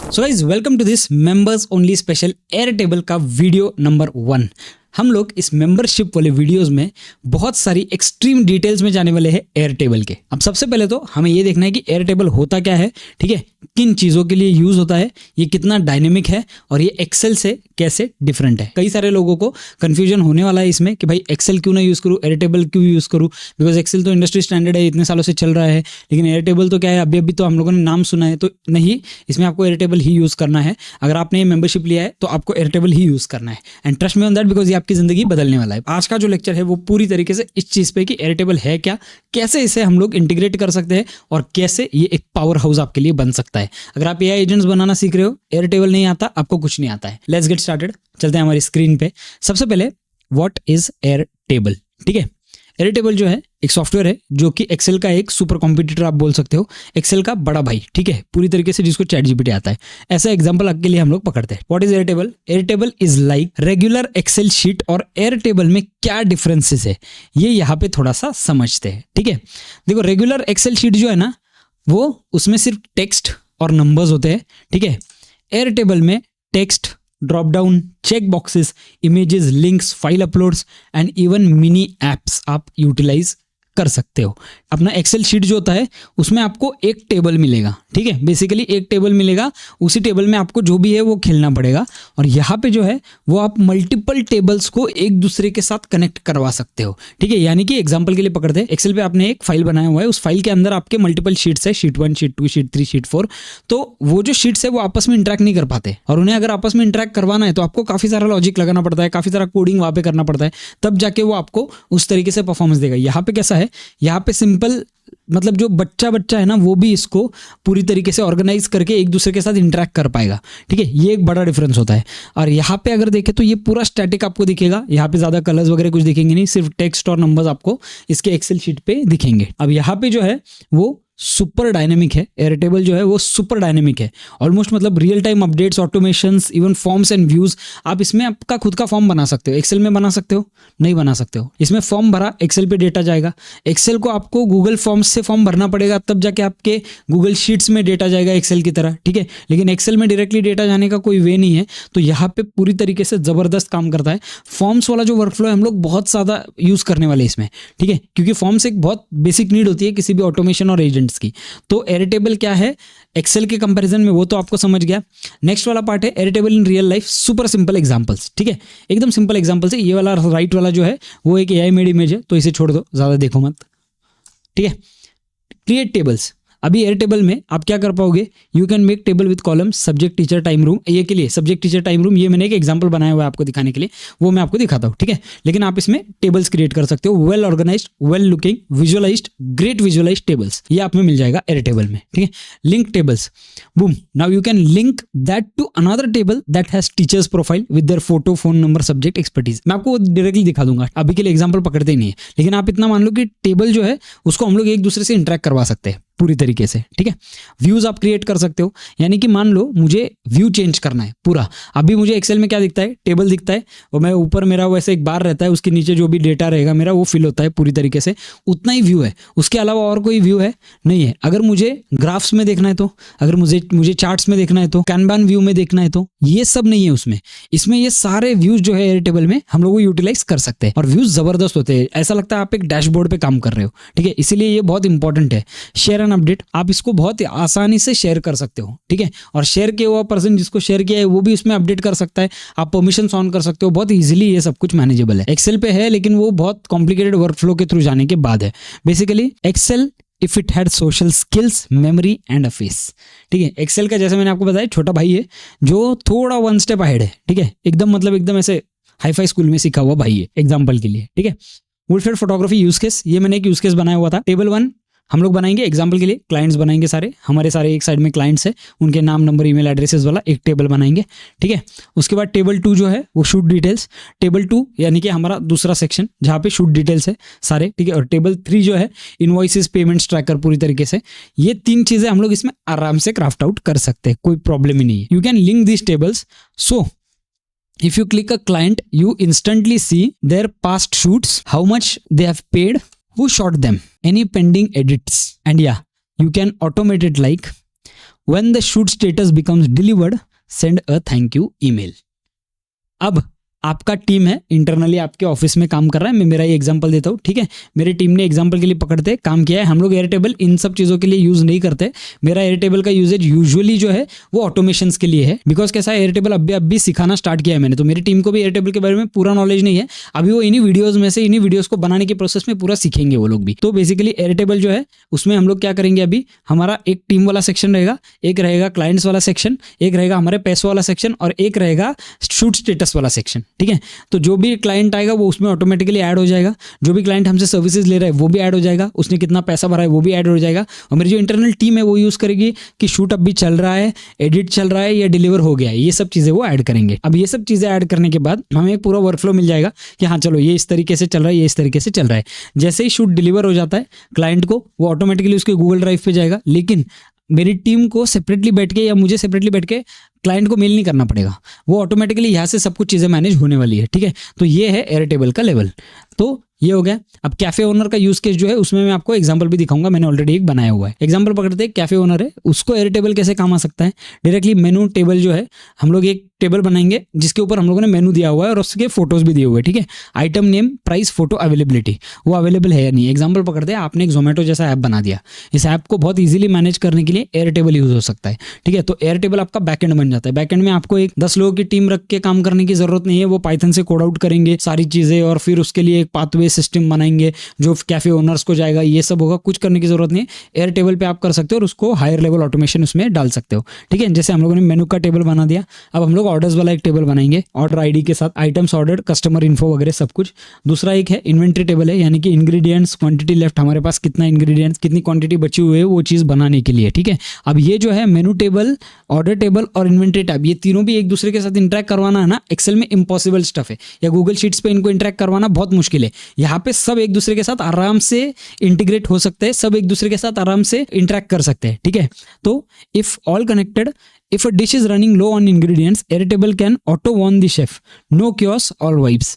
So guys welcome to this members only special Airtable का video number 1। हम लोग इस मेंबरशिप वाले वीडियोस में बहुत सारी एक्सट्रीम डिटेल्स में जाने वाले हैं एयरटेबल के। अब सबसे पहले तो हमें ये देखना है कि एयरटेबल होता क्या है, ठीक है, किन चीज़ों के लिए यूज़ होता है, ये कितना डायनेमिक है और ये एक्सेल से कैसे डिफरेंट है। कई सारे लोगों को कन्फ्यूजन होने वाला है इसमें कि भाई एक्सेल क्यों ना यूज़ करूँ, एयरटेबल क्यों यूज़ करूँ, बिकॉज एक्सेल तो इंडस्ट्री स्टैंडर्ड है, इतने सालों से चल रहा है, लेकिन एयरटेबल तो क्या है, अभी तो हम लोगों ने नाम सुना है, तो नहीं, इसमें आपको एयरटेबल ही यूज़ करना है। अगर आपने ये मेंबरशिप लिया है तो आपको एयरटेबल ही यूज़ करना है and trust me on that, because ये आपकी ज़िंदगी बदलने वाला है। आज का जो लेक्चर है वो पूरी तरीके से इस चीज़ पे कि एयरटेबल है क्या, कैसे इसे हम लोग इंटीग्रेट कर सकते हैं और कैसे ये एक पावर हाउस आपके लिए बन सकता है। अगर आप एआई एजेंट्स बनाना सीख रहे हो, एयरटेबल नहीं आता, आपको कुछ नहीं आता है। Let's get started. चलते हैं हमारी स्क्रीन पे। सबसे पहले व्हाट इज एयरटेबल, ठीक है। एयरटेबल जो है एक सॉफ्टवेयर है जो कि एक्सेल का एक सुपर कॉम्पिटिटर आप बोल सकते हो, एक्सेल का बड़ा भाई, ठीक है, पूरी तरीके से जिसको चैट जीपीटी आता है। ऐसा एग्जांपल के लिए हम लोग पकड़ते हैं। What is Airtable? Airtable is like regular Excel sheet. और एयरटेबल में क्या डिफरेंसेस है ये यहाँ पे थोड़ा सा समझते हैं, ठीक है। देखो, रेगुलर एक्सेल शीट जो है ना, वो उसमें सिर्फ टेक्स्ट और नंबर्स होते हैं, ठीक है। एयरटेबल में text, drop down, check boxes, images, links, file uploads and even mini apps आप यूटिलाइज कर सकते हो। अपना एक्सेल शीट जो होता है उसमें आपको एक टेबल मिलेगा, ठीक है, बेसिकली एक टेबल मिलेगा, उसी टेबल में आपको जो भी है वो खेलना पड़ेगा। और यहाँ पे जो है वो आप मल्टीपल टेबल्स को एक दूसरे के साथ कनेक्ट करवा सकते हो, ठीक है। यानी कि एग्जांपल के लिए पकड़ते हैं, एक्सेल पे आपने एक फाइल बनाया हुआ है, उस फाइल के अंदर आपके मल्टीपल शीट्स है, शीट 1, शीट 2, शीट 3, शीट 4। तो वो जो शीट्स है वो आपस में इंटरेक्ट नहीं कर पाते, और उन्हें अगर आपस में इंटरेक्ट करवाना है तो आपको काफ़ी सारा लॉजिक लगाना पड़ता है, काफ़ी सारा कोडिंग वहाँ पे करना पड़ता है, तब जाके वो आपको उस तरीके से परफॉर्मेंस देगा। यहाँ पे कैसा है, यहाँ पे सिंपल, मतलब जो बच्चा है ना, वो भी इसको पूरी तरीके से ऑर्गेनाइज करके एक दूसरे के साथ इंटरेक्ट कर पाएगा, ठीक है। ये एक बड़ा डिफरेंस होता है। और यहाँ पे अगर देखें तो ये पूरा स्टैटिक आपको दिखेगा, यहाँ पे ज़्यादा कलर्स वगैरह कुछ दिखेंगे नहीं, सिर्फ टेक्स्ट और नंबर्स आपको इसके एक्सेल शीट पे दिखेंगे। अब यहाँ पे जो है वो सुपर डायनेमिक है, एयरटेबल जो है वो सुपर डायनेमिक है ऑलमोस्ट, मतलब real time updates, automations, even forms and views. आप इसमें आपका खुद का फॉर्म बना सकते हो। एक्सेल में बना सकते हो? नहीं बना सकते हो। इसमें फॉर्म भरा, एक्सेल पे डेटा जाएगा। एक्सेल को आपको गूगल फॉर्म्स से फॉर्म भरना पड़ेगा, तब जाके आपके गूगल शीट्स में डेटा जाएगा एक्सेल की तरह, ठीक है। लेकिन एक्सेल में डायरेक्टली डेटा जाने का कोई वे नहीं है, तो यहाँ पे पूरी तरीके से ज़बरदस्त काम करता है। फॉर्म्स वाला जो वर्कफ्लो है हम लोग बहुत ज़्यादा यूज़ करने वाले इसमें, ठीक है, क्योंकि फॉर्म्स एक बहुत बेसिक नीड होती है किसी भी ऑटोमेशन और एजेंट की। तो एयरटेबल क्या है एक्सेल के कंपैरिजन में, वो तो आपको समझ गया। नेक्स्ट वाला पार्ट है Airtable in real life, super simple examples, ठीक है, एकदम सिंपल एग्जांपल्स है। ये वाला राइट वाला जो है वो एक एआई मेड इमेज है, तो इसे छोड़ दो, ज़्यादा देखो मत, ठीक है। Create tables. अभी एयरटेबल में आप क्या कर पाओगे, you can make table with column, subject, teacher, time, room. ये के लिए सब्जेक्ट, टीचर, टाइम, रूम, ये मैंने एक एग्जांपल बनाया हुआ है आपको दिखाने के लिए, वो मैं आपको दिखाता हूँ, ठीक है। लेकिन आप इसमें टेबल्स क्रिएट कर सकते हो, well organised, well looking, visualised, great visualised tables, ये आप में मिल जाएगा एयरटेबल में, ठीक है। Link tables, boom, now you can link that to another table that has teachers profile with their photo, phone number, subject, expertise. मैं आपको डायरेक्टली दिखा दूंगा, अभी के लिए एग्जाम्पल पकड़ते ही नहीं है, लेकिन आप इतना मान लो कि टेबल जो है उसको हम लोग एक दूसरे से इंटरेक्ट करवा सकते हैं पूरी तरीके से, ठीक है। व्यूज आप क्रिएट कर सकते हो, यानी कि मान लो मुझे व्यू चेंज करना है पूरा। अभी मुझे एक्सेल में क्या दिखता है, टेबल दिखता है, और मैं ऊपर मेरा वैसे एक बार रहता है, उसके नीचे जो भी डेटा रहेगा मेरा वो फिल होता है पूरी तरीके से, उतना ही व्यू है, उसके अलावा और कोई व्यू है नहीं है। अगर मुझे ग्राफ्स में देखना है तो, अगर मुझे चार्ट्स में देखना है तो, कैनबान व्यू में देखना है तो, ये सब नहीं है उसमें। इसमें ये सारे व्यूज जो है एयरटेबल में हम लोग यूटिलाइज कर सकते हैं, और व्यूज जबरदस्त होते हैं, ऐसा लगता है आप एक डैशबोर्ड पे काम कर रहे हो, ठीक है। इसीलिए ये बहुत इंपॉर्टेंट है। शेयर एंड अपडेट, आप इसको बहुत आसानी से शेयर कर सकते हो, ठीक है, और शेयर किया हुआ पर्सन जिसको शेयर किया है वो भी उसमें अपडेट कर सकता है। आप परमिशन ऑन कर सकते हो, बहुत इजीली ये सब कुछ मैनेजेबल है। एक्सेल पे है लेकिन वो बहुत कॉम्प्लिकेटेड वर्कफ्लो के थ्रू जाने के बाद है। Basically Excel if it had social skills, memory and a face, ठीक है। एक्सेल का जैसे मैंने आपको बताया छोटा भाई है जो थोड़ा 1 स्टेप अहेड है, ठीक है, एकदम मतलब एकदम ऐसे हाईफाई स्कूल में सीखा हुआ भाई है एग्जाम्पल के लिए, ठीक है। वुडफेड फोटोग्राफी यूज केस, ये मैंने एक यूज केस बनाया हुआ था। टेबल 1 हम लोग बनाएंगे एग्जाम्पल के लिए, क्लाइंट्स बनाएंगे सारे, हमारे सारे एक साइड में क्लाइंट्स है, उनके नाम, नंबर, ईमेल एड्रेसेस वाला एक टेबल बनाएंगे, ठीक है। उसके बाद टेबल 2 जो है वो शूट डिटेल्स, टेबल 2 यानी कि हमारा दूसरा सेक्शन जहाँ पे शूट डिटेल्स है सारे, ठीक है। और टेबल 3 जो है इनवॉइसेस, पेमेंट्स ट्रैकर पूरी तरीके से। ये 3 चीजें हम लोग इसमें आराम से क्राफ्ट आउट कर सकते हैं, कोई प्रॉब्लम ही नहीं है। You can link this tables, so if you click a client you instantly see their past shoots, how much they have paid, who shot them, any pending edits, and yeah, you can automate it like when the shoot status becomes delivered send a thank you email. अब आपका team है, internally आपके office में काम कर रहा है, मैं मेरा ही एग्जांपल देता हूँ, ठीक है। मेरी टीम ने एग्जांपल के लिए पकड़ते काम किया है। हम लोग एयरटेबल इन सब चीज़ों के लिए यूज़ नहीं करते। मेरा एयरटेबल का यूजेज यूजुअली जो है वो ऑटोमेशंस के लिए है, बिकॉज कैसा है, एयरटेबल अभी सिखाना स्टार्ट किया है मैंने, तो मेरी टीम को भी एयरटेबल के बारे में पूरा नॉलेज नहीं है। अभी वो इन्हीं वीडियोज़ में से, इन्हीं वीडियोज़ को बनाने के प्रोसेस में पूरा सीखेंगे वो लोग भी। तो बेसिकली एयरटेबल जो है उसमें हम लोग क्या करेंगे, अभी हमारा एक टीम वाला सेक्शन रहेगा, एक रहेगा क्लाइंट्स वाला सेक्शन, एक रहेगा हमारे पैसों वाला सेक्शन और एक रहेगा शूट स्टेटस वाला सेक्शन, ठीक है। तो जो भी क्लाइंट आएगा वो उसमें ऑटोमेटिकली ऐड हो जाएगा, जो भी क्लाइंट हमसे सर्विसेज ले रहा है वो भी ऐड हो जाएगा, उसने कितना पैसा भरा है वो भी ऐड हो जाएगा। और मेरी जो इंटरनल टीम है वो यूज़ करेगी कि शूट अब भी चल रहा है, एडिट चल रहा है या डिलीवर हो गया है, ये सब चीज़ें वो ऐड करेंगे। अब ये सब चीज़ें ऐड करने के बाद हमें एक पूरा वर्कफ्लो मिल जाएगा कि हाँ चलो ये इस तरीके से चल रहा है, ये इस तरीके से चल रहा है। जैसे ही शूट डिलीवर हो जाता है क्लाइंट को, वो ऑटोमेटिकली उसके गूगल ड्राइव पे जाएगा, लेकिन मेरी टीम को सेपरेटली बैठ के या मुझे सेपरेटली बैठ के क्लाइंट को मेल नहीं करना पड़ेगा, वो ऑटोमेटिकली यहाँ से सब कुछ चीज़ें मैनेज होने वाली है, ठीक है। तो ये है एयरटेबल का लेवल। तो ये हो गया। अब कैफे ओनर का यूज केस जो है उसमें मैं आपको एग्जांपल भी दिखाऊंगा, मैंने ऑलरेडी एक बनाया हुआ है। एग्जांपल पकड़ते हैं, कैफे ओनर है, उसको एयरटेबल कैसे काम आ सकता है। डायरेक्टली मेनू टेबल जो है, हम लोग एक टेबल बनाएंगे जिसके ऊपर हम लोगों ने मेनू दिया हुआ है और उसके फोटोज भी दिए हुए हैं, ठीक है। Item name, price, photo, availability, वो अवेलेबल है या नहीं। एग्जाम्पल पकड़ते हैं, आपने एक जोमेटो जैसा ऐप बना दिया, इस ऐप को बहुत ईजिली मैनेज करने के लिए एयरटेबल यूज हो सकता है, ठीक है। तो एयरटेबल आपका बैकएंड बन जाता है। बैकएंड में आपको एक 10 लोगों की टीम रख के काम करने की जरूरत नहीं है, वो पाइथन से कोड आउट करेंगे सारी चीजें और फिर उसके लिए एक पाथवे सिस्टम बनाएंगे जो कैफे ओनर्स को जाएगा, ये सब होगा, कुछ करने की जरूरत नहीं है। एयरटेबल पे आप कर सकते हो और उसको हायर लेवल ऑटोमेशन उसमें डाल सकते हो, ठीक है। जैसे हम लोगों ने मेनू का टेबल बना दिया, अब हम लोग ऑर्डर्स वाला एक टेबल बनाएंगे, ऑर्डर आईडी के साथ, आइटम्स ऑर्डर, कस्टमर इन्फो वगैरह सब कुछ। दूसरा एक है इन्वेंट्री टेबल है, यानी कि इंग्रेडिएंट्स, क्वांटिटी लेफ्ट, हमारे पास कितना इंग्रेडिएंट्स, कितनी क्वांटिटी बची हुई है वो चीज़ बनाने के लिए, ठीक है। अब ये जो है मेनू टेबल, ऑर्डर टेबल और इन्वेंट्री टैब, ये तीनों भी एक दूसरे के साथ इंटरेक्ट करवाना है ना, एक्सेल में इम्पॉसिबल स्टफ है, या गूगल शीट्स पे इनको इंटरेक्ट करवाना बहुत मुश्किल है। यहाँ पे सब एक दूसरे के साथ आराम से इंटीग्रेट हो सकते हैं, सब एक दूसरे के साथ आराम से इंटरेक्ट कर सकते हैं, ठीक है। तो if all connected, if a dish is running low on ingredients, Airtable can auto warn the chef, no chaos, all vibes।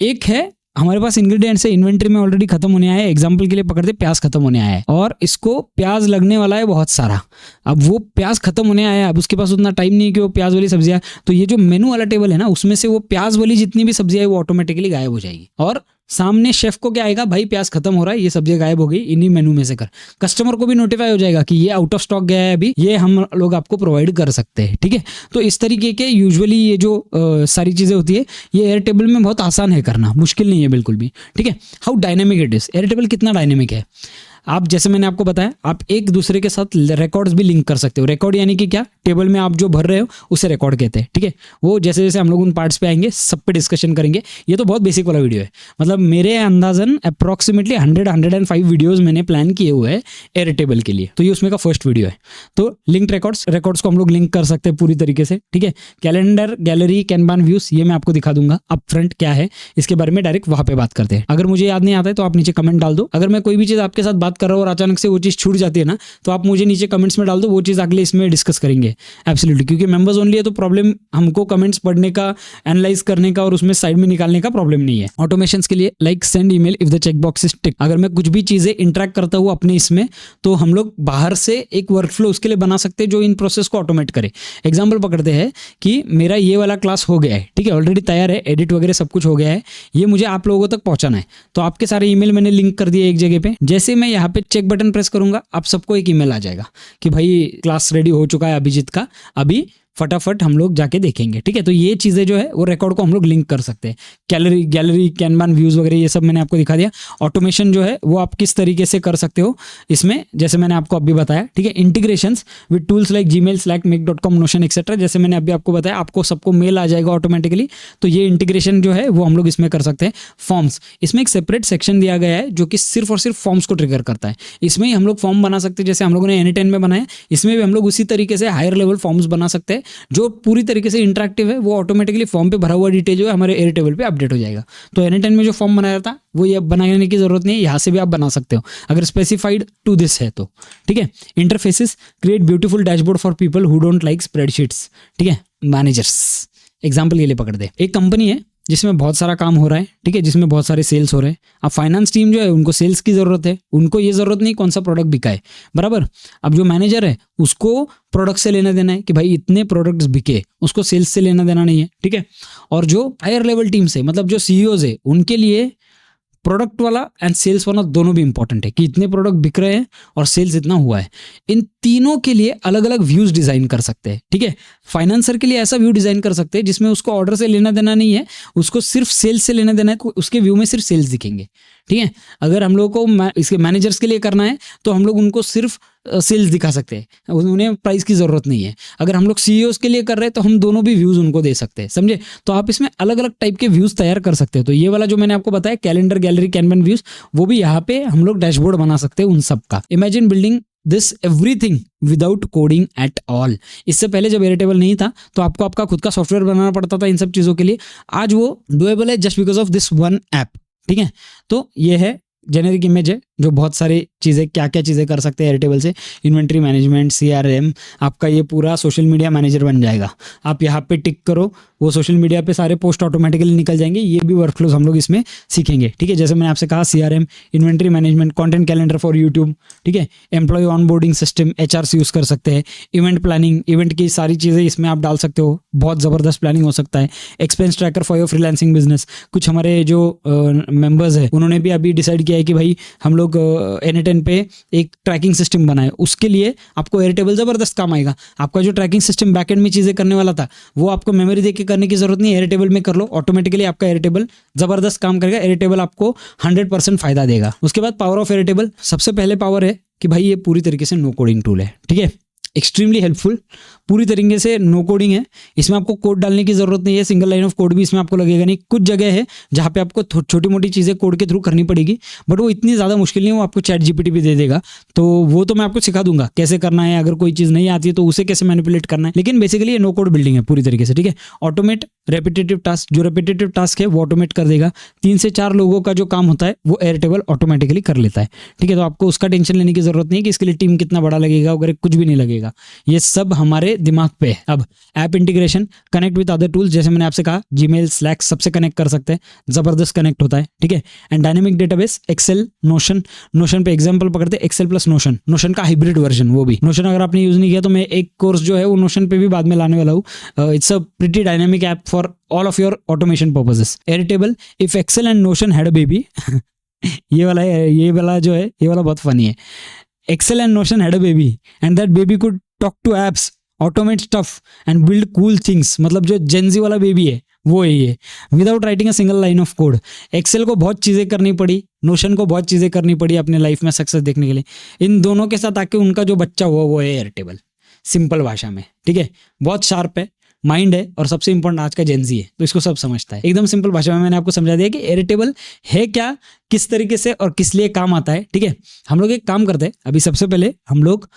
एक है हमारे पास इंग्रेडिएंट्स है, इन्वेंट्री में ऑलरेडी खत्म होने आया है। एग्जांपल के लिए पकड़ते प्याज खत्म होने आया है और इसको प्याज लगने वाला है बहुत सारा। अब वो प्याज खत्म होने आया है, अब उसके पास उतना टाइम नहीं है कि वो प्याज वाली सब्जियां, तो ये जो मेनू वाला टेबल है ना, उसमें से वो प्याज वाली जितनी भी सब्जियां है वो ऑटोमेटिकली गायब हो जाएगी। और सामने शेफ को क्या आएगा, भाई प्याज खत्म हो रहा है, ये सब्जी गायब हो गई, इन्हीं मेनू में से कर। कस्टमर को भी नोटिफाई हो जाएगा कि ये आउट ऑफ स्टॉक गया है, अभी ये हम लोग आपको प्रोवाइड कर सकते हैं, ठीक है। तो इस तरीके के यूजुअली ये जो सारी चीज़ें होती है ये एयरटेबल में बहुत आसान है करना, मुश्किल नहीं है बिल्कुल भी, ठीक है। How dynamic it is, Airtable कितना डायनेमिक है। आप जैसे मैंने आपको बताया, आप एक दूसरे के साथ रिकॉर्ड्स भी लिंक कर सकते हो। रिकॉर्ड यानी कि क्या, टेबल में आप जो भर रहे हो उसे रिकॉर्ड कहते हैं, ठीक है। वो जैसे जैसे हम लोग उन पार्ट्स पे आएंगे सब पे डिस्कशन करेंगे। ये तो बहुत बेसिक वाला वीडियो है, मतलब मेरे अंदाजन अप्रॉक्सीमेटली 105 वीडियोस मैंने प्लान किए हुए हैं एयरटेबल के लिए, तो ये उसमें का फर्स्ट वीडियो है। तो लिंक रिकॉर्ड्स को हम लोग लिंक कर सकते हैं पूरी तरीके से, ठीक है। कैलेंडर, गैलरी, कैनबान व्यूज, ये मैं आपको दिखा दूंगा अप फ्रंट क्या है, इसके बारे में डायरेक्ट वहां पे बात करते हैं। अगर मुझे याद नहीं आता है तो आप नीचे कमेंट डाल दो। अगर मैं कोई भी चीज़ आपके साथ बात कर रहा हूँ और अचानक से वो चीज़ छूट जाती है ना, तो आप मुझे नीचे कमेंट्स में डाल दो, वो चीज़ अगले इसमें डिस्कस करेंगे एब्सोल्युटली, क्योंकि मेंबर्स ओनली है तो प्रॉब्लम हमको कमेंट्स पढ़ने का, एनालाइज करने का और उसमें साइड में निकालने का प्रॉब्लम नहीं है। ऑटोमेशंस के लिए like send email if the check box is tick, अगर मैं कुछ भी चीज़ें इंटरेक्ट करता हूँ अपने इसमें, तो हम लोग बाहर से एक वर्कफ्लो उसके लिए बना सकते हैं जो इन प्रोसेस को ऑटोमेट करे। एग्जाम्पल पकड़ते हैं कि मेरा ये वाला क्लास हो गया है, ठीक है, ऑलरेडी तैयार है, एडिट वगैरह सब कुछ हो गया है, ये मुझे आप लोगों तक पहुंचाना है, तो आपके सारे ईमेल मैंने लिंक कर दिए एक जगह पे। जैसे मैं यहाँ पे चेक बटन प्रेस करूंगा, आप सबको एक ईमेल आ जाएगा कि भाई क्लास रेडी हो चुका है अभिजीत का, अभी फटाफट हम लोग जाके देखेंगे, ठीक है। तो ये चीज़ें जो है वो रिकॉर्ड को हम लोग लिंक कर सकते हैं। गैलरी, कैनबान व्यूज़ वगैरह ये सब मैंने आपको दिखा दिया। ऑटोमेशन जो है वो आप किस तरीके से कर सकते हो इसमें, जैसे मैंने आपको अभी बताया, ठीक है। Integrations with tools like Gmail, Slack, Make dot com, Notion etcetera, जैसे मैंने अभी आपको बताया, आपको सबको मेल आ जाएगा ऑटोमेटिकली, तो ये इंटीग्रेशन जो है वो हम लोग इसमें कर सकते हैं। फॉर्म्स, इसमें एक सेपरेट सेक्शन दिया गया है जो कि सिर्फ और सिर्फ फॉर्म्स को ट्रिगर करता है। इसमें ही हम लोग फॉर्म बना सकते हैं, जैसे हम लोगों ने N10 में बनाया, इसमें भी हम लोग उसी तरीके से हायर लेवल फॉर्म्स बना सकते हैं जो पूरी तरीके से इंटरेक्टिव है। वो ऑटोमेटिकली फॉर्म पे भरा हुआ डिटेल जो है हमारे एयरटेबल पे अपडेट हो जाएगा। तो N10 में जो फॉर्म बनाया था वो ये बनाने की जरूरत नहीं है, यहाँ से भी आप बना सकते हो अगर स्पेसिफाइड टू दिस है तो, ठीक है। Interfaces, create beautiful dashboard for people who don't like spreadsheets, ठीक है। मैनेजर्स, एग्जाम्पल के लिए पकड़ दे, एक कंपनी है जिसमें बहुत सारा काम हो रहा है, ठीक है, जिसमें बहुत सारे सेल्स हो रहे हैं। अब फाइनेंस टीम जो है उनको सेल्स की ज़रूरत है, उनको ये ज़रूरत नहीं कौन सा प्रोडक्ट बिका है, बराबर। अब जो मैनेजर है उसको प्रोडक्ट से लेना देना है कि भाई इतने प्रोडक्ट्स बिके, उसको सेल्स से लेना देना नहीं है, ठीक है। और जो हायर लेवल टीम से मतलब जो सीईओज है उनके लिए प्रोडक्ट वाला एंड सेल्स वाला दोनों भी इंपॉर्टेंट है कि इतने प्रोडक्ट बिक रहे हैं और सेल्स इतना हुआ है। इन तीनों के लिए अलग अलग व्यूज डिजाइन कर सकते हैं, ठीक है। फाइनेंसर के लिए ऐसा व्यू डिजाइन कर सकते हैं जिसमें उसको ऑर्डर से लेना देना नहीं है, उसको सिर्फ सेल्स से लेना देना है, उसके व्यू में सिर्फ सेल्स दिखेंगे, ठीक है। अगर हम लोग को इसके मैनेजर्स के लिए करना है तो हम लोग उनको सिर्फ सेल्स दिखा सकते हैं, उन्हें प्राइस की ज़रूरत नहीं है। अगर हम लोग सीईओज के लिए कर रहे हैं तो हम दोनों भी व्यूज़ उनको दे सकते हैं, समझे। तो आप इसमें अलग अलग टाइप के व्यूज़ तैयार कर सकते हैं। तो ये वाला जो मैंने आपको बताया कैलेंडर, गैलरी, कैनवन व्यूज़, वो भी यहाँ पे हम लोग डैशबोर्ड बना सकते हैं उन सब का। Imagine building this everything without coding at all. इससे पहले जब एयरटेबल नहीं था तो आपको आपका खुद का सॉफ्टवेयर बनाना पड़ता था इन सब चीज़ों के लिए। आज वो डुएबल है just because of this one app, ठीक है। तो ये है जेनेरिक इमेज है जो बहुत सारी चीज़ें, क्या क्या चीज़ें कर सकते हैं एयरटेबल से। इन्वेंट्री मैनेजमेंट, CRM, आपका ये पूरा सोशल मीडिया मैनेजर बन जाएगा। आप यहाँ पे टिक करो, वो सोशल मीडिया पे सारे पोस्ट ऑटोमेटिकली निकल जाएंगे। ये भी वर्कफ्लोज हम लोग इसमें सीखेंगे, ठीक है। जैसे मैंने आपसे कहा CRM, inventory management, content calendar for YouTube, ठीक है। एम्प्लॉय ऑनबोर्डिंग सिस्टम, HR से यूज़ कर सकते हैं। इवेंट प्लानिंग, इवेंट की सारी चीज़ें इसमें आप डाल सकते हो, बहुत ज़बरदस्त प्लानिंग हो सकता है। Expense tracker for your freelancing business. कुछ हमारे जो मेंबर्स है उन्होंने भी अभी डिसाइड किया है कि भाई हम लोग N10 पे एक ट्रैकिंग सिस्टम बनाए, उसके लिए आपको एयरटेबल ज़बरदस्त काम आएगा। आपका जो ट्रैकिंग सिस्टम बैकएंड में चीज़ें करने वाला था वो आपको मेमोरी दे के करने की जरूरत नहीं है, एयरटेबल में कर लो, ऑटोमेटिकली आपका एयरटेबल ज़बरदस्त काम करेगा। एयरटेबल आपको 100% फायदा देगा। उसके बाद पावर ऑफ एयरटेबल, सबसे पहले पावर है कि भाई ये पूरी तरीके से नो कोडिंग टूल है, ठीक है। एक्सट्रीमली हेल्पफुल, पूरी तरीके से नो कोडिंग है। इसमें आपको कोड डालने की जरूरत नहीं है, सिंगल लाइन ऑफ कोड भी इसमें आपको लगेगा नहीं। कुछ जगह है जहाँ पे आपको छोटी मोटी चीज़ें कोड के थ्रू करनी पड़ेगी, बट वो इतनी ज़्यादा मुश्किल नहीं है, वो आपको ChatGPT भी दे देगा। तो वो तो मैं आपको सिखा दूंगा कैसे करना है, अगर कोई चीज़ नहीं आती है तो उसे कैसे मैनिपुलेट करना है। लेकिन बेसिकली ये नो कोड बिल्डिंग है पूरी तरीके से, ठीक है। ऑटोमेट रेपिटेटिव टास्क, जो रेपिटेटिव टास्क है वो ऑटोमेट कर देगा। 3 से 4 लोगों का जो काम होता है वो एयरटेबल ऑटोमेटिकली कर लेता है, ठीक है। तो आपको उसका टेंशन लेने की जरूरत नहीं है कि इसके लिए टीम कितना बड़ा लगेगा वगैरह, कुछ भी नहीं लगेगा, ये सब हमारे दिमाग पे है। अब app integration, connect with other tools, जैसे मैंने आपसे कहा जीमेल, स्लैक, सबसे कनेक्ट कर सकते हैं, जबरदस्त कनेक्ट होता है, ठीक है। And dynamic database, Excel, Notion पे एग्जांपल पकड़ते हैं, एक्सेल प्लस नोशन का हाइब्रिड वर्जन। वो भी नोशन अगर आपने यूज नहीं किया तो मैं एक कोर्स जो है वो नोशन पे भी बाद में लाने वाला हूँ। It's a pretty dynamic app for all of your automation purposes. Airtable, if Excel and Notion had a baby ये वाला जो है ये वाला बहुत फनी है। Excel and Notion had a baby and that baby could talk to apps, automate stuff and build cool things। मतलब जो जेनजी वाला बेबी है वो है ये, without writing a single line of code. Excel को बहुत चीज़ें करनी पड़ी, नोशन को बहुत चीज़ें करनी पड़ी अपने लाइफ में सक्सेस देखने के लिए। इन दोनों के साथ आके उनका जो बच्चा हुआ वो है एयरटेबल, सिंपल भाषा में, ठीक है। बहुत शार्प है, माइंड है और सबसे इंपॉर्टेंट आज का जेनजी है, तो इसको सब समझता है। एकदम सिंपल भाषा में मैंने आपको समझा दिया कि एयरटेबल है क्या, किस तरीके से और किस लिए काम आता है, ठीक है। हम लोग एक काम करते हैं, अभी सबसे पहले हम लोग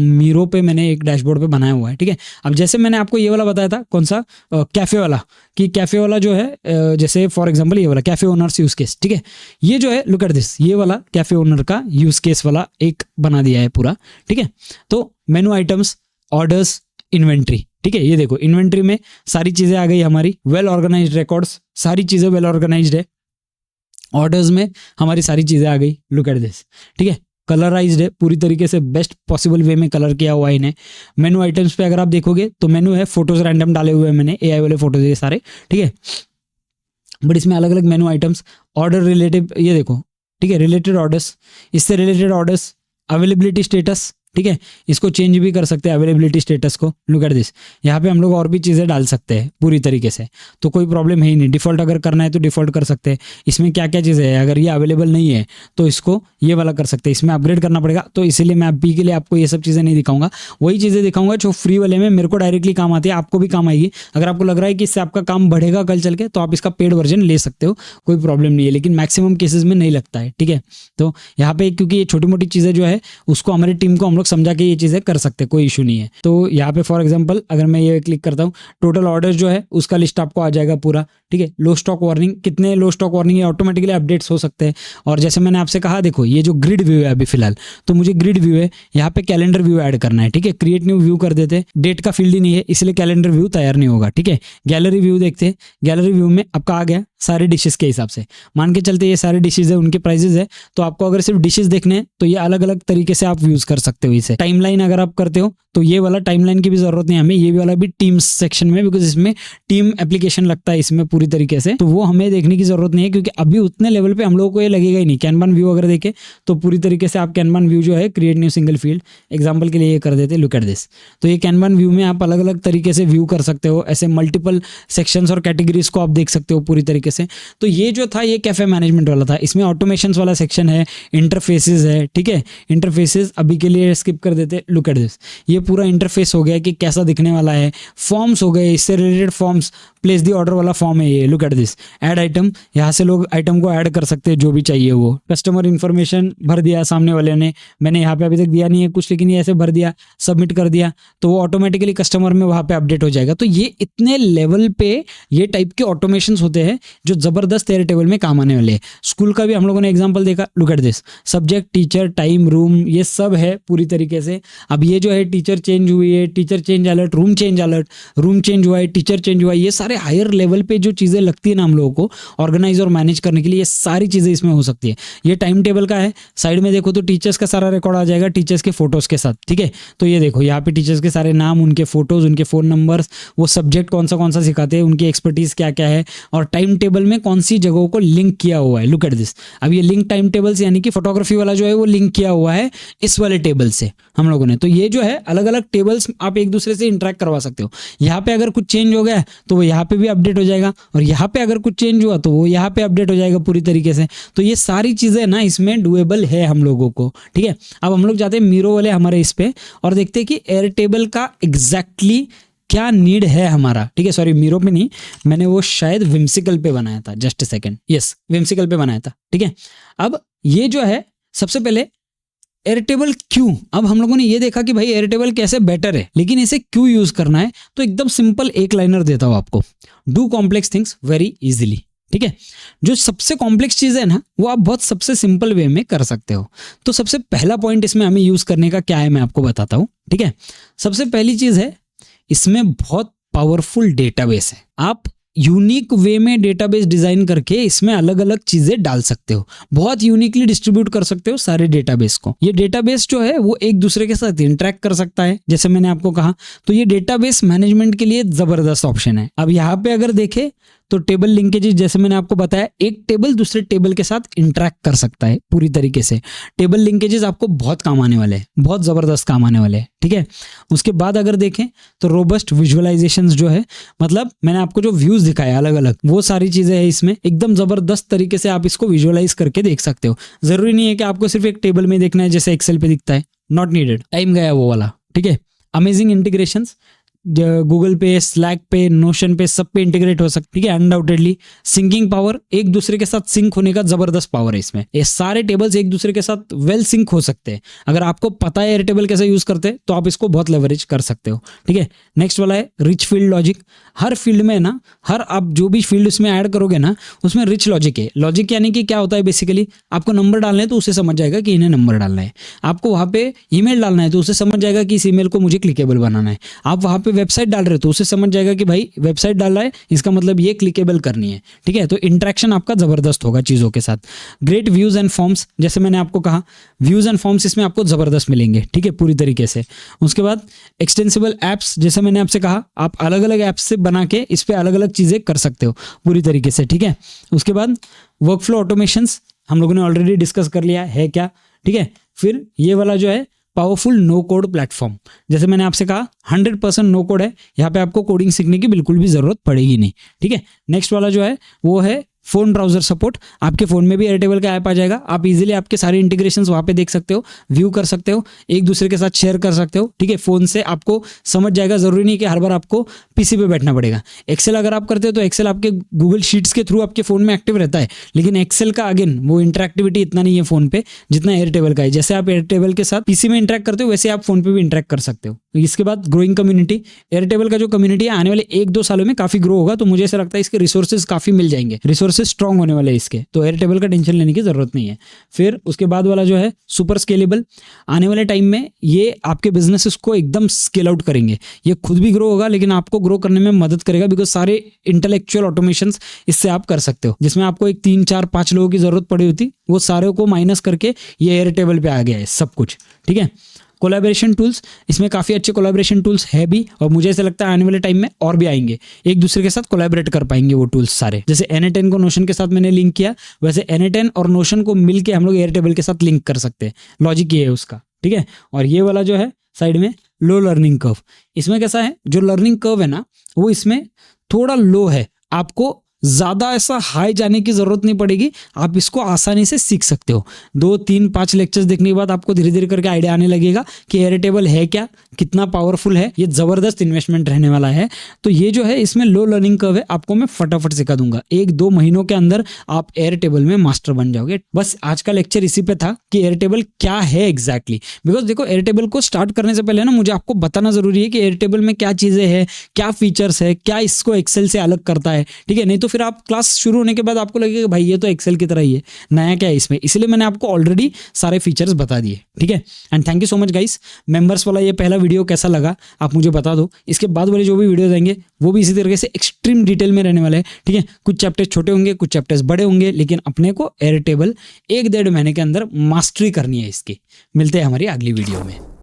मीरो पे मैंने एक डैशबोर्ड पे बनाया हुआ है, ठीक है। अब जैसे मैंने आपको ये वाला बताया था, कौन सा, कैफे वाला, कि कैफे वाला जो है जैसे फॉर एग्जांपल ये वाला कैफे ओनर्स यूज केस, ठीक है। ये जो है लुक एट दिस, ये वाला कैफे ओनर का यूज केस वाला एक बना दिया है पूरा, ठीक है। तो मेनू आइटम्स, ऑर्डर्स, इन्वेंट्री, ठीक है। ये देखो इन्वेंट्री में सारी चीज़ें आ गई हमारी, वेल ऑर्गेनाइज्ड रिकॉर्ड्स, सारी चीज़ें वेल ऑर्गेनाइज्ड है। ऑर्डर्स में हमारी सारी चीज़ें आ गई, लुक एट दिस, ठीक है। कलराइज्ड है, पूरी तरीके से बेस्ट पॉसिबल वे में कलर किया हुआ इन्हें। मेनू आइटम्स पे अगर आप देखोगे तो मेनू है, फोटोज रैंडम डाले हुए हैं मैंने, AI वाले फोटोज ये सारे, ठीक है। बट इसमें अलग अलग मेनू आइटम्स, ऑर्डर रिलेटिव, ये देखो, ठीक है, रिलेटेड ऑर्डर्स, इससे रिलेटेड ऑर्डर्स, अवेलेबिलिटी स्टेटस, ठीक है। इसको चेंज भी कर सकते हैं अवेलेबिलिटी स्टेटस को, लुक एट दिस। यहाँ पे हम लोग और भी चीज़ें डाल सकते हैं पूरी तरीके से, तो कोई प्रॉब्लम है ही नहीं। डिफ़ॉल्ट अगर करना है तो डिफ़ॉल्ट कर सकते हैं। इसमें क्या क्या चीज़ें हैं, अगर ये अवेलेबल नहीं है तो इसको ये वाला कर सकते हैं, इसमें अपग्रेड करना पड़ेगा। तो इसीलिए मैं अभी के लिए आपको ये सब चीज़ें नहीं दिखाऊंगा, वही चीज़ें दिखाऊंगा जो फ्री वाले में मेरे को डायरेक्टली काम आती है, आपको भी काम आएगी। अगर आपको लग रहा है कि इससे आपका काम बढ़ेगा कल चल के, तो आप इसका पेड वर्जन ले सकते हो, कोई प्रॉब्लम नहीं है, लेकिन मैक्सिमम केसेस में नहीं लगता है, ठीक है। तो यहाँ पे क्योंकि ये छोटी मोटी चीज़ें जो है उसको हमारी टीम को हम लोग लोग समझा के ये चीज़ें कर सकते हैं, कोई इशू नहीं है। तो यहाँ पे फॉर एग्जांपल अगर मैं ये क्लिक करता हूँ, टोटल ऑर्डर जो है उसका लिस्ट आपको आ जाएगा पूरा, ठीक है। लो स्टॉक वार्निंग, कितने लो स्टॉक वार्निंग ऑटोमेटिकली अपडेट्स हो सकते हैं। और जैसे मैंने आपसे कहा, देखो ये जो ग्रिड व्यू है अभी फिलहाल, तो मुझे ग्रिड व्यू है, यहाँ पे कैलेंडर व्यू ऐड करना है, ठीक है। क्रिएट न्यू व्यू कर देते हैं, डेट का फील्ड ही नहीं है इसलिए कैलेंडर व्यू तैयार नहीं होगा, ठीक है। गैलरी व्यू देखते हैं, गैलरी व्यू में आपका आ गया सारे डिशेस के हिसाब से, मान के चलते ये सारे डिशेज है, उनके प्राइजेस है। तो आपको अगर सिर्फ डिशेस देखने हैं तो ये अलग अलग तरीके से आप यूज कर सकते हो इसे। टाइमलाइन अगर आप करते हो तो ये वाला टाइमलाइन की भी जरूरत नहीं हमें, ये वाला भी टीम्स सेक्शन में, बिकॉज इसमें टीम एप्लीकेशन लगता है इसमें पूरी तरीके से, तो वो हमें देखने की जरूरत नहीं है क्योंकि अभी उतने लेवल पे हम लोगों को ये लगेगा ही नहीं। कैनबान व्यू अगर देखें तो पूरी तरीके से आप कैनबान व्यू जो है, create new single field example के लिए ये कर देते, लुक एट दिस। तो ये कैनबान व्यू में आप अलग अलग तरीके से व्यू कर सकते हो, ऐसे मल्टीपल सेक्शंस और कैटेगरीज को आप देख सकते हो पूरी तरीके से। तो ये जो था ये कैफे मैनेजमेंट वाला था, इसमें ऑटोमेशंस वाला सेक्शन है, इंटरफेसेस है, ठीक है। इंटरफेसेस अभी के लिए स्किप कर देते, लुक एट दिस। ये पूरा इंटरफेस हो गया कि कैसा दिखने वाला है। फॉर्म्स हो गए, इससे रिलेटेड फॉर्म्स, प्लेस दी ऑर्डर वाला फॉर्म है ये, look at this. Add item, यहाँ से लोग आइटम को ऐड कर सकते हैं जो भी चाहिए वो। कस्टमर इन्फॉर्मेशन भर दिया सामने वाले ने, मैंने यहाँ पे अभी तक दिया नहीं है कुछ, लेकिन ये ऐसे भर दिया, सबमिट कर दिया तो वो ऑटोमेटिकली कस्टमर में वहाँ पे अपडेट हो जाएगा। तो ये इतने लेवल पे ये टाइप के ऑटोमेशंस होते हैं जो जबरदस्त एयरटेबल में काम आने वाले हैं। स्कूल का भी हम लोगों ने एग्जांपल देखा, look at this. Subject, teacher, time, room, ये सब है पूरी तरीके से। अब ये जो है टीचर चेंज हुई है, teacher change alert, room change हुआ है, टीचर चेंज हुआ है, ये सारे हायर लेवल पे जो चीज़ें लगती है ना हम लोगों को ऑर्गेनाइज और मैनेज करने के लिए, ये सारी चीज़ें इसमें हो सकती है। ये टाइम टेबल का है, साइड में देखो तो टीचर्स का सारा रिकॉर्ड आ जाएगा, टीचर्स के फोटोज़ के साथ, ठीक है। तो ये देखो यहाँ पे टीचर्स के सारे नाम, उनके फोटोज़, उनके फ़ोन नंबर्स, वो सब्जेक्ट कौन सा सिखाते हैं, उनकी एक्सपर्टीज़ क्या क्या है, और टाइम टेबल में कौन सी जगहों को लिंक किया हुआ है, लुक एट दिस। अब ये लिंक टाइम टेबल्स यानी कि फोटोग्राफी वाला जो है वो लिंक किया हुआ है इस वाले टेबल से हम लोगों ने। तो ये जो है अलग अलग टेबल्स आप एक दूसरे से इंटरेक्ट करवा सकते हो। यहाँ पे अगर कुछ चेंज हो गया तो वो यहाँ पे भी अपडेट हो जाएगा, और यहाँ पे अगर कुछ चेंज हुआ तो वो यहाँ पे अपडेट हो जाएगा पूरी तरीके से। तो ये सारी चीज़ें ना इसमें डुएबल है हम लोगों को, ठीक है। अब हम लोग जाते हैं मीरो वाले हमारे इस पे और देखते हैं कि एयरटेबल का एग्जैक्टली क्या नीड है हमारा, ठीक है। सॉरी, मीरो पे नहीं, मैंने वो शायद विम्सिकल पे बनाया था, just a second, yes whimsical पे बनाया था, ठीक है। अब ये जो है सबसे पहले एयरटेबल क्यों, अब हम लोगों ने ये देखा कि भाई एयरटेबल कैसे बेटर है, लेकिन इसे क्यों यूज करना है, तो एकदम सिंपल एक लाइनर देता हूं आपको, do complex things very easily, ठीक है। जो सबसे कॉम्प्लेक्स चीज है ना वो आप बहुत सबसे सिंपल वे में कर सकते हो। तो सबसे पहला पॉइंट इसमें हमें यूज करने का क्या है मैं आपको बताता हूं, ठीक है। सबसे पहली चीज है, इसमें बहुत पावरफुल डेटाबेस है। आप यूनिक वे में डेटाबेस डिजाइन करके इसमें अलग अलग चीजें डाल सकते हो, बहुत यूनिकली डिस्ट्रीब्यूट कर सकते हो सारे डेटाबेस को। ये डेटाबेस जो है वो एक दूसरे के साथ इंटरेक्ट कर सकता है, जैसे मैंने आपको कहा। तो ये डेटाबेस मैनेजमेंट के लिए जबरदस्त ऑप्शन है। अब यहाँ पे अगर देखें तो टेबल लिंकेजेस, जैसे मैंने आपको बताया, एक टेबल दूसरे टेबल के साथ इंटरेक्ट कर सकता है पूरी तरीके से। टेबल लिंकेजेस आपको बहुत काम आने वाले हैं, बहुत जबरदस्त काम आने वाले हैं, ठीक है। उसके बाद अगर देखें तो रोबस्ट विजुअलाइजेशंस जो है, मतलब मैंने आपको जो व्यूज दिखाया अलग अलग, वो सारी चीजें हैं इसमें, एकदम जबरदस्त तरीके से आप इसको विजुअलाइज करके देख सकते हो। जरूरी नहीं है कि आपको सिर्फ एक टेबल में देखना है जैसे एक्सेल पे दिखता है, नॉट नीडेड, टाइम गया वो वाला, ठीक है। अमेजिंग इंटीग्रेशंस, गूगल पे, स्लैक पे, नोशन पे, सब पे इंटीग्रेट हो सकती है, ठीक है, अनडाउटेडली। सिंकिंग पावर, एक दूसरे के साथ सिंक होने का जबरदस्त पावर है इसमें। ये सारे टेबल्स एक दूसरे के साथ वेल सिंक हो सकते हैं। अगर आपको पता है एयरटेबल कैसे यूज करते हैं तो आप इसको बहुत लेवरेज कर सकते हो, ठीक है। नेक्स्ट वाला है रिच फील्ड लॉजिक। हर फील्ड में ना, हर आप जो भी फील्ड उसमें ऐड करोगे ना, उसमें रिच लॉजिक है। लॉजिक यानी कि क्या होता है, बेसिकली आपको नंबर डालना है तो उसे समझ जाएगा कि इन्हें नंबर डालना है। आपको वहाँ पे ईमेल डालना है तो उसे समझ जाएगा कि इस ईमेल को मुझे क्लिकेबल बनाना है। आप वहाँ पे वेबसाइट डाल रहे हो तो उसे समझ जाएगा कि भाई वेबसाइट डाल रहा है, इसका मतलब ये क्लिकेबल करनी है, ठीक है। तो इंटरेक्शन आपका जबरदस्त होगा चीजों के साथ। ग्रेट व्यूज एंड फॉर्म्स, जैसे मैंने आपको कहा, व्यूज एंड फॉर्म्स इसमें आपको जबरदस्त मिलेंगे, ठीक है, पूरी तरीके से। उसके बाद एक्सटेंसिबल एप्स, जैसे मैंने आपसे कहा, आप अलग अलग एप्स से बना के इस पे अलग अलग चीजें कर सकते हो पूरी तरीके से, ठीक है। उसके बाद वर्कफ्लो ऑटोमेशंस हम लोगों ने ऑलरेडी डिस्कस कर लिया है क्या, ठीक है। फिर ये वाला जो है पावरफुल नो कोड प्लेटफॉर्म, जैसे मैंने आपसे कहा 100% नो कोड है, यहाँ पे आपको कोडिंग सीखने की बिल्कुल भी जरूरत पड़ेगी नहीं, ठीक है। नेक्स्ट वाला जो है वो है फ़ोन ब्राउजर सपोर्ट, आपके फ़ोन में भी एयरटेबल का ऐप आ जाएगा। आप इजीली आपके सारे इंटीग्रेशंस वहाँ पे देख सकते हो, व्यू कर सकते हो, एक दूसरे के साथ शेयर कर सकते हो। ठीक है, फ़ोन से आपको समझ जाएगा, ज़रूरी नहीं कि हर बार आपको पीसी पे बैठना पड़ेगा। एक्सेल अगर आप करते हो तो एक्सेल आपके गूगल शीट्स के थ्रू आपके फ़ोन में एक्टिव रहता है, लेकिन एक्सेल का अगेन वो इंटरेक्टिविटी इतना नहीं है फ़ोन पे जितना एयरटेबल का है। जैसे आप एयरटेबल के साथ पीसी में इंटरेक्ट करते हो वैसे आप फ़ोन पे भी इंटरेक्ट कर सकते हो। इसके बाद ग्रोइंग कम्युनिटी, एयरटेबल का जो कम्युनिटी है आने वाले 1-2 सालों में काफ़ी ग्रो होगा, तो मुझे ऐसा लगता है इसके रिसोर्सेज काफ़ी मिल जाएंगे, रिसोर्सेज स्ट्रॉन्ग होने वाले हैं इसके, तो एयरटेबल का टेंशन लेने की जरूरत नहीं है। फिर उसके बाद वाला जो है सुपर स्केलेबल, आने वाले टाइम में ये आपके बिजनेसेस को एकदम स्केल आउट करेंगे। ये खुद भी ग्रो होगा लेकिन आपको ग्रो करने में मदद करेगा, बिकॉज सारे इंटेलेक्चुअल ऑटोमेशंस इससे आप कर सकते हो। जिसमें आपको एक 3-4-5 लोगों की जरूरत पड़ी होती, वो सारे को माइनस करके ये एयरटेबल पे आ गया है सब कुछ। ठीक है, कोलैबोरेशन टूल्स, इसमें काफ़ी अच्छे कोलैबोरेशन टूल्स है भी, और मुझे ऐसा लगता है आने वाले टाइम में और भी आएंगे, एक दूसरे के साथ कोलैबोरेट कर पाएंगे वो टूल्स सारे। जैसे N8N को नोशन के साथ मैंने लिंक किया, वैसे N8N और नोशन को मिलके हम लोग एयरटेबल के साथ लिंक कर सकते हैं। लॉजिक ये है उसका। ठीक है, और ये वाला जो है साइड में लो लर्निंग कर्व, इसमें कैसा है, जो लर्निंग कर्व है ना वो इसमें थोड़ा लो है, आपको ज़्यादा ऐसा हाई जाने की ज़रूरत नहीं पड़ेगी, आप इसको आसानी से सीख सकते हो। 2-3-5 लेक्चर्स देखने के बाद आपको धीरे धीरे करके आइडिया आने लगेगा कि एयरटेबल है क्या, कितना पावरफुल है, ये ज़बरदस्त इन्वेस्टमेंट रहने वाला है। तो ये जो है इसमें लो लर्निंग कर्व है, आपको मैं फटाफट सिखा दूंगा, 1-2 महीनों के अंदर आप एयरटेबल में मास्टर बन जाओगे। बस आज का लेक्चर इसी पे था कि एयरटेबल क्या है एग्जैक्टली। बिकॉज देखो, एयरटेबल को स्टार्ट करने से पहले ना मुझे आपको बताना जरूरी है कि एयरटेबल में क्या चीज़ें हैं, क्या फीचर्स है, क्या इसको एक्सेल से अलग करता है। ठीक है, नहीं तो फिर आप क्लास शुरू होने के बाद आपको लगेगा भाई ये तो एक्सेल की तरह ही है, नया क्या है इसमें। इसलिए मैंने आपको ऑलरेडी सारे फीचर्स बता दिए। ठीक है, and thank you so much guys. Members वाला ये पहला वीडियो कैसा लगा आप मुझे बता दो। इसके बाद वाले जो भी वीडियोस आएंगे वो भी इसी तरीके से एक्सट्रीम डिटेल में रहने वाले हैं। ठीक है, कुछ चैप्टर्स छोटे होंगे, कुछ चैप्टर्स बड़े होंगे, लेकिन अपने को एयरटेबल 1-1.5 महीने के अंदर मास्टरी करनी है इसकी। मिलते हैं हमारी अगली वीडियो में।